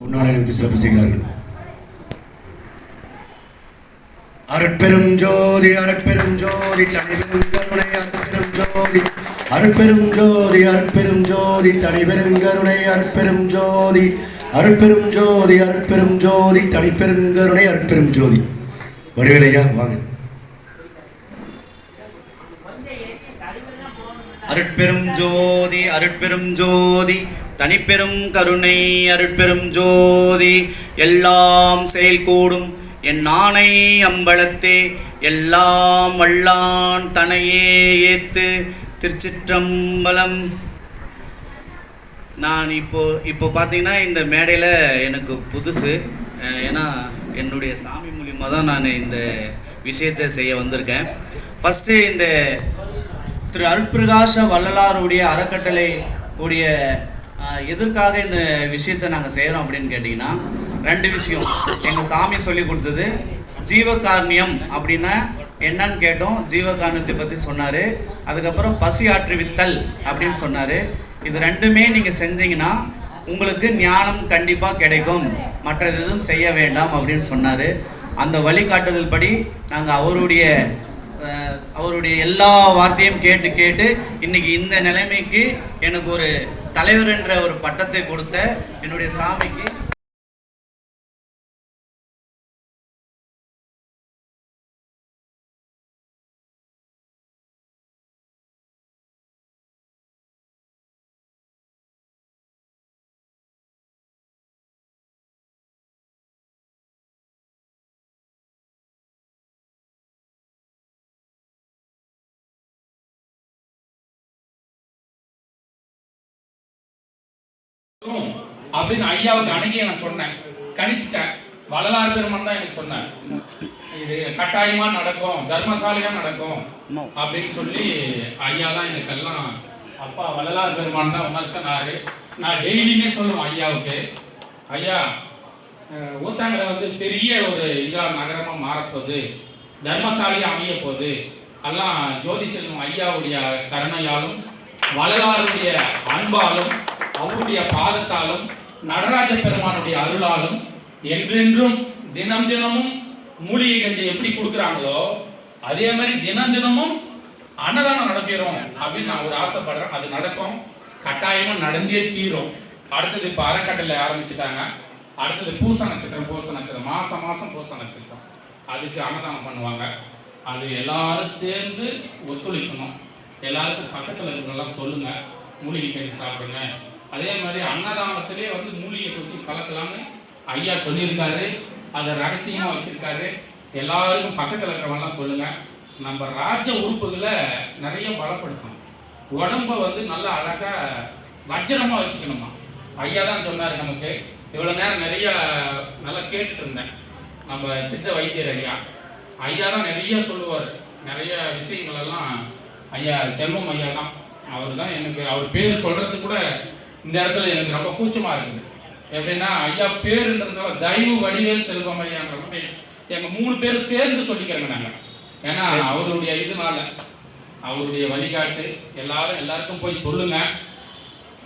முன்னாடி நிறுத்தி சிறப்பு செய்கிறார்கள். அருட்பெரும் ஜோதி அருட்பெரும் ஜோதி தனிபெரும் கருணை அருட்பெரும் ஜோதி அருட்பெரும் ஜோதி அருட்பெரும் ஜோதி தனிபெரும் கருணை அருட்பெரும் ஜோதி அருட்பெரும் ஜோதி அருட்பெரும் ஜோதி தனிபெரும் கருணை அருட்பெரும் ஜோதி. வடிவேலையா வாங்க. அருட்பெரும் ஜோதி அருட்பெரும் ஜோதி தனிப்பெரும் கருணை அருட்பெரும் ஜோதி. எல்லாம் செயல்கூடும் என் ஆணை அம்பலத்தே எல்லாம் வல்லான் தனையே ஏத்து. திருச்சிற்றம்பலம். நான் இப்போ பார்த்தீங்கன்னா இந்த மேடையில் எனக்கு புதுசு. ஏன்னா என்னுடைய சாமி மூலியமாக தான் நான் இந்த விஷயத்தை செய்ய வந்திருக்கேன். ஃபஸ்ட்டு இந்த திரு அருட்பிரகாச வள்ளலாருடைய அறக்கட்டளை உடைய எதற்காக இந்த விஷயத்தை நாங்கள் செய்கிறோம் அப்படின்னு கேட்டிங்கன்னா, ரெண்டு விஷயம். எங்கள் சாமி சொல்லி கொடுத்தது ஜீவகாருண்யம் அப்படின்னா என்னன்னு கேட்டோம். ஜீவகாருண்யத்தை பற்றி சொன்னார். அதுக்கப்புறம் பசி ஆற்றுவித்தல் அப்படின்னு சொன்னார். இது ரெண்டுமே நீங்கள் செஞ்சீங்கன்னா உங்களுக்கு ஞானம் கண்டிப்பாக கிடைக்கும், மற்றது எதுவும் செய்ய வேண்டாம் அப்படின்னு சொன்னார். அந்த வழிகாட்டுதல் படி நாங்கள் அவருடைய எல்லா வார்த்தையும் கேட்டு இன்னைக்கு இந்த நிலைமைக்கு எனக்கு ஒரு தலைவர் என்ற ஒரு பட்டத்தை கொடுத்த என்னுடைய சாமிக்கு அப்படின்னு ஐயாவுக்கு அணுகி நான் சொன்னேன். கணிச்சிட்டேன். வள்ளலார் பெருமான் தான் எனக்கு சொன்னார், இது கட்டாயமா நடக்கும், தர்மசாலியா நடக்கும் அப்படின்னு சொல்லி ஐயா தான் எனக்கெல்லாம். அப்பா வள்ளலார் பெருமான் தான் உணர்த்தினாரு. நான் டெய்லியுமே சொல்லுவேன் ஐயாவுக்கு, ஐயா ஊத்தாங்கரை வந்து பெரிய ஒரு நகரமா மாறப்போகுது, தர்மசாலியா அமைய போகுது. எல்லாம் ஜோதி செல்வம் ஐயாவுடைய கருணையாலும் வள்ளலாருடைய அன்பாலும் அவருடைய பாதத்தாலும் நடராஜ பெருமானுடைய அருளாலும் என்றென்றும் தினமும் மூலிகை கஞ்சி எப்படி கொடுக்குறாங்களோ அதே மாதிரி தினமும் அன்னதானம் நடக்கிறோம் அப்படின்னு நான் ஒரு ஆசைப்படுறேன். அது நடக்கும், கட்டாயமா நடந்தே தீரும். அடுத்தது இப்ப அறக்கட்டளை ஆரம்பிச்சுட்டாங்க. அடுத்தது பூச நட்சத்திரம் மாசம் பூச நட்சத்திரம், அதுக்கு அன்னதானம் பண்ணுவாங்க. அது எல்லாரும் சேர்ந்து ஒத்துழைக்கணும். எல்லாருக்கும் பக்கத்துல இருக்கவங்கெல்லாம் சொல்லுங்க, மூலிகை கஞ்சி சாப்பிடுங்க. அதே மாதிரி அன்னதானத்திலே வந்து மூலிகை கொஞ்சம் கலக்கலாம்னு ஐயா சொல்லியிருக்காரு. அதை ரகசியமா வச்சிருக்காரு. எல்லாருக்கும் பக்கத்தில் இருக்கிறவங்கலாம் சொல்லுங்க. நம்ம ராஜ உறுப்புகளை நிறைய பலப்படுத்தணும். உடம்ப வந்து நல்லா அழகா வஜ்ரமா வச்சுக்கணுமா. ஐயா தான் சொன்னாரு நமக்கு. இவ்வளவு நேரம் நிறைய நல்லா கேட்டுட்டு இருந்தேன். நம்ம சித்த வைத்தியர் ஐயா தான் நிறைய சொல்லுவார். நிறைய விஷயங்கள் எல்லாம் ஐயா செல்வம் ஐயா தான். அவர் தான் எனக்கு, அவர் பேர் சொல்றது கூட இந்த இடத்துல எனக்கு ரொம்ப கூச்சமா இருக்குது. எப்படின்னா ஐயா பேருன்றதுனால தயவு வடிவேல் செல்வம் ஐயான்ற மாதிரி எங்க 3 பேர் சேர்ந்து சொல்லிக்கிறோங்க நாங்க. ஏன்னா அவருடைய இதனால அவருடைய வழிகாட்டு எல்லாருக்கும் போய் சொல்லுங்க.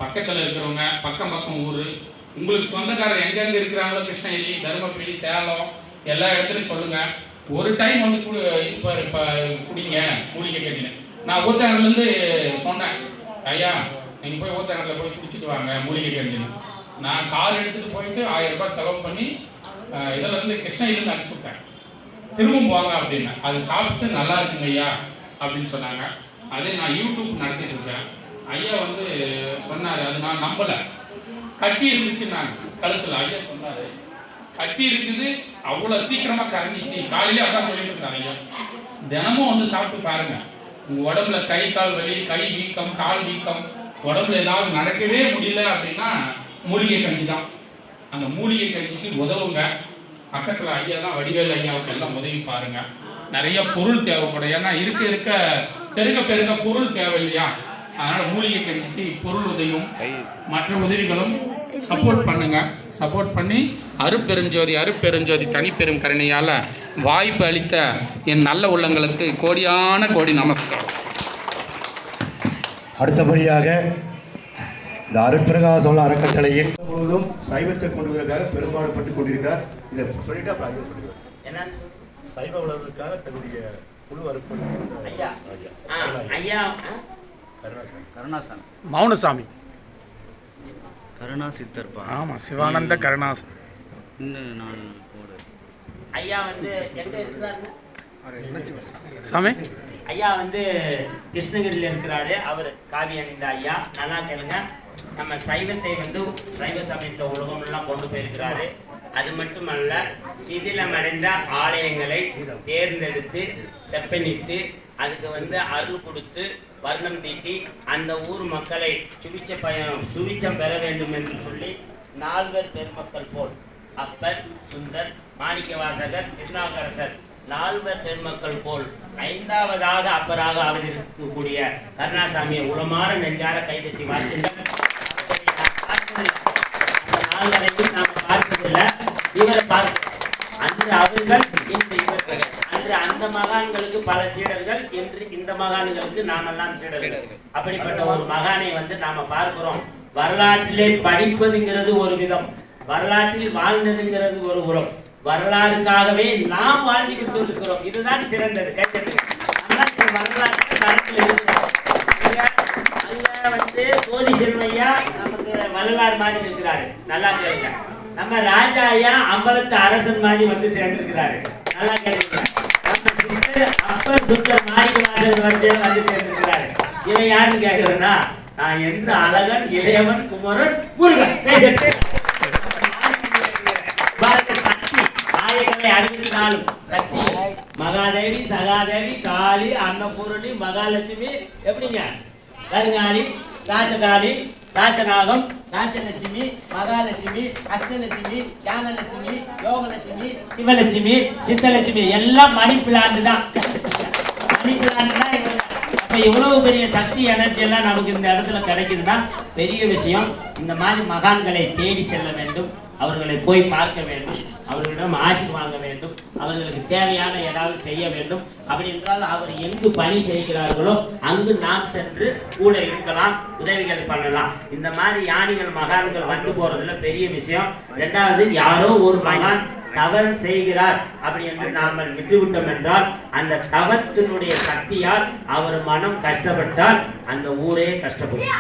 பக்கத்துல இருக்கிறவங்க பக்கம் ஊரு, உங்களுக்கு சொந்தக்காரர் எங்கெங்க இருக்கிறாங்களோ, கிருஷ்ணகிரி, தருமபுரி, சேலம், எல்லா இடத்துலையும் சொல்லுங்க. ஒரு டைம் வந்து குடிங்க மூலிகை கட்டினேன். நான் ஊத்தாங்கலேருந்து சொன்னேன், ஐயா நீங்க போய் ஊத்தாங்கல போய் குடிச்சிட்டு வாங்க மூலிகை கஞ்சின்னு. நான் கார் எடுத்துட்டு போயிட்டு 1000 ரூபாய் செலவு பண்ணி இதுல இருந்து கிருஷ்ணகிரிருந்து அனுப்பிச்சு விட்டேன். திரும்பவும் போங்க அப்படின்னு. அது சாப்பிட்டு நல்லா இருக்குங்க ஐயா அப்படின்னு சொன்னாங்க. அதே நான் யூடியூப் நடத்திட்டு இருக்கேன். ஐயா வந்து சொன்னாரு, அது நான் நம்பல. கட்டி இருந்துச்சு நான் கழுத்துல. ஐயா சொன்னாரு கட்டி இருக்குது, அவ்வளவு சீக்கிரமா கரைஞ்சிச்சு. காலையிலே அதான் சொல்லிட்டு இருந்தாங்க ஐயா. தினமும் வந்து சாப்பிட்டு பாருங்க. உங்க உடம்புல கை கால் வலி, கை வீக்கம், கால் வீக்கம், உடம்புல ஏதாவது நடக்கவே முடியல அப்படின்னா மூலிகை கஞ்சி தான். அந்த மூலிகை கஞ்சிக்கு உதவுங்க. பக்கத்துல ஐயா தான் வடிவேல் ஐயாவுக்கு எல்லாம் உதவி பாருங்க. நிறைய பொருள் தேவைப்படும். ஏன்னா இருக்க பெருக பொருள் தேவை இல்லையா? அதனால மூலிகை கஞ்சிக்கு பொருள் உதவியும் மற்ற உதவிகளும் சப்போர்ட் பண்ணுங்க. சப்போர்ட் பண்ணி அருட்பெருஞ்சோதி தனிப்பெரும் கருணையால வாய்ப்பு அளித்த என் நல்ல உள்ளங்களுக்கு கோடியான கோடி நமஸ்காரம். அடுத்தபடியாக இந்த அருட்பிரகாச அறக்கட்டளையின் முழுவதும் சைவத்தை கொண்டு வருவதற்காக பெரும்பாடுபட்டு கொண்டிருக்கிறார். இதை சொல்லிட்டு அப்புறம் ஐயா சொல்லுவார். என்ன சைவ வளர்வதற்காக தன்னுடைய முழு அர்ப்பணிப்பு ஐயா ஐயா கருணாசன் மௌனசாமி. கருணா சித்தர்ப்பா. ஆமாம், சிவானந்த கருணாசன். இன்னும் நான் போடு. ஐயா வந்து எங்க இருக்கிறாருங்க சாமி? ஐயா வந்து கிருஷ்ணகிரியில் இருக்கிறாரு. அவர் காவி அணிந்த ஐயா. நல்லா கேளுங்க. நம்ம சைவத்தை வந்து சைவ சமயத்தை உலகம்லாம் கொண்டு போயிருக்கிறாரு. அது மட்டுமல்ல, சிதிலமடைந்த ஆலயங்களை தேர்ந்தெடுத்து செப்பனிட்டு அதுக்கு வந்து அருள் கொடுத்து வர்ணம் தீட்டி அந்த ஊர் மக்களை சுவிச்சம் பெற வேண்டும் என்று சொல்லி 4 பெருமக்கள் போல் அப்பர், சுந்தர், மாணிக்கவாசகர், திருநாவுக்கரசர் 4 பெருமக்கள் போல் 5வதாக அப்பராக அவதரிக்கக்கூடிய கருணாசாமியை உளமாற நெஞ்சார கைதட்டி வாழ்த்துங்கள். அந்த 4 நாம் பார்த்ததில்லை, இவரை பார்க்க அன்று அவர்கள் இன்று இவர்கள். அன்று அந்த மகான்களுக்கு பல சீடர்கள், என்று இந்த மகான்களுக்கு நாமெல்லாம் சீடர்கள். அப்படிப்பட்ட ஒரு மகானை வந்து நாம பார்க்கிறோம். வரலாற்றிலே படிப்பதுங்கிறது ஒரு விதம், வரலாற்றில் வாழ்ந்ததுங்கிறது ஒரு உரம். வரலாறுக்காகவே நாம் வாழ்ந்து விட்டு இருக்கிறோம். இதுதான் சிறந்தது. வந்து சோதி செல்வையா நமக்கு வரலாறு மாதிரி இருக்கிறாரு. நல்லா கேளுங்க. நம்ம ராஜா ஐயா அம்பலத்து அரசன் மாதிரி வந்து சேர்ந்திருக்கிறாரு. நல்லா கேளுங்க. நம்ம சிஸ்டர் அப்பர் சுந்தர் மாணிக்கவாசகர் வந்து சேர்ந்திருக்கிறாரு. இவன் யாருன்னு கேட்கிறேன்னா, நான் எந்த அழகன், இளையவன், குமரன், முருகன். சக்தி ஆயங்களை அறிவித்தாலும் சக்தி மகாதேவி, சகாதேவி, காளி, அன்னபூரணி, மகாலட்சுமி, எப்படிங்க? கருங்காளி, ராஜகாளி, ராஜநாகம், ராஜலட்சுமி, மகாலட்சுமி, அஷ்டலட்சுமி, ஞானலட்சுமி, யோகலட்சுமி, சிவலட்சுமி, சித்தலட்சுமி எல்லாம் மணி பிளான் தான். மணி பிளான் தான். அப்ப இவ்வளவு பெரிய சக்தி எனர்ஜி எல்லாம் நமக்கு இந்த இடத்துல கிடைக்குதுன்னா பெரிய விஷயம். இந்த மாதிரி மகான்களை தேடி செல்ல வேண்டும், அவர்களை போய் பார்க்க வேண்டும், அவர்களிடம் ஆசி வாங்க வேண்டும், அவர்களுக்கு தேவையான ஏதாவது செய்ய வேண்டும். அப்படி என்றால் அவர் எங்கு பணி செய்கிறார்களோ அங்கு நாம் சென்று கூட இருக்கலாம், உதவிகள் பண்ணலாம். இந்த மாதிரி ஞானிகள் மகான்கள் வந்து போறதுல பெரிய விஷயம். 2வது, யாரோ ஒரு மகான் தவறு செய்கிறார் அப்படி என்று நாம் விட்டுவிட்டோம் என்றால் அந்த தவத்தினுடைய சக்தியால் அவர் மனம் கஷ்டப்பட்டால் அந்த ஊரே கஷ்டப்படும்.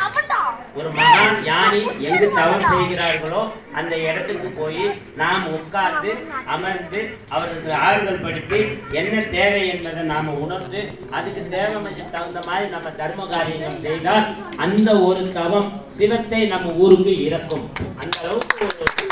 ஒரு மகான் ஞானி எங்கு தவம் செய்கிறார்களோ அந்த இடத்துக்கு போய் நாம் உட்கார்ந்து அமர்ந்து அவர்களுக்கு ஆறுதல் படுத்தி என்ன தேவை என்பதை நாம உணர்ந்து அதுக்கு தேவைக்கு தகுந்த மாதிரி நம்ம தர்ம காரியங்கள் செய்தால் அந்த ஒரு தவம் சிவத்தை நம்ம ஊருக்கு இறக்கும். அந்த அளவுக்கு ஒரு